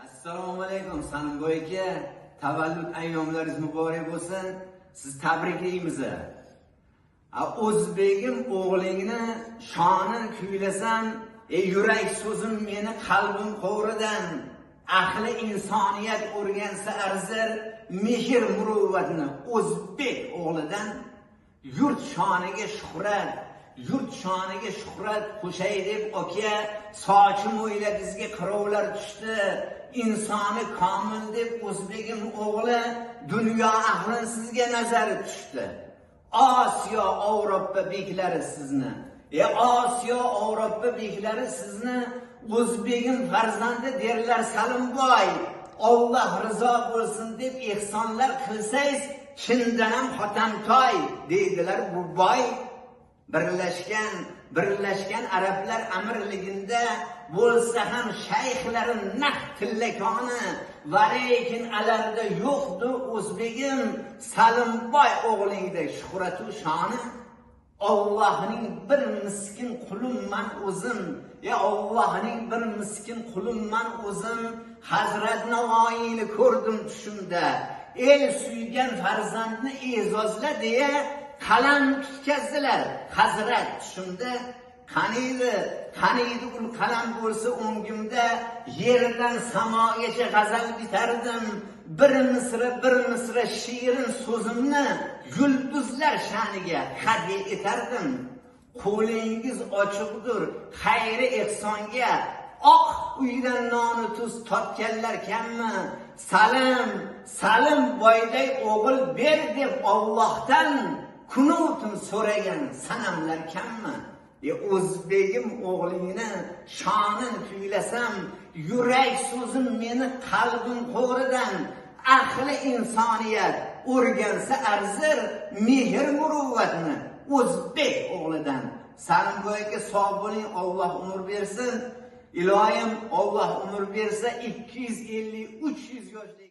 Assalomu alaykum Sanamboy aka. Tavallud ayyomlaringiz muborak bo'lsin. Siz tabriklaymiz. O'zbegim o'g'lingni shonini kuylasam, yurak so'zim meni qalbim qo'ridan. Ahli insoniyat o'rgansa arzir, mehr muruvvatni o'zbek o'g'lidan. Yurt shoniga shuhrat qo'shay deb aka, sochim o'ylab bizga qirovlar tushdi. İnsoni komil deb o'zbegim o'g'li, dunyo ahli sizga nazari tushdi. Osiyo, Avropa beklari sizni, Osiyo, Avropa beklari sizni o'zbegim farzandi derlar Salimboy. Alloh rizo bo'lsin deb ehsonlar qilsangiz, chindan ham Xotamtoy deydilar bu boy. Birlashgan Arablar amirligida bo'lsa ham shayxlari naq tillakoni, va lekin alarda yo'qdi o'zbegim Salimboy o'g'lingdek shuhratu shoni. Allohning bir miskin qulimman o'zim, Allohning bir miskin qulimman o'zim. Hazrat Navoiyni ko'rdim tushimda, el suygan farzandni e'zozla deya qalam tutkazdilar Hazrat tushimda. Qaniydi ul qalam bo'lsa o'ngimda, yerdan samogacha g'azal bitardim. Bir misra shirin so'zimni yulduzlar sha'niga hadya etardim. Qo'lingiz ochiqdir xayri ehsonga, oq uydan noni tuz totganlar kammi? Salim boyday o'g'il ber deb Allohdan kunutim so'ragan sanamlar kammi? O'zbegim o'g'lingni shonini kuylasam, yurak so'zim meni qalbim qo'ridan. Ahli insoniyat o'rgansa arzir, mehr muruvvatni o'zbek o'g'lidan. Salimboy aka sog' bo'ling, Alloh umr bersin. Iloyim Alloh umr bersa 250-300 yoshlik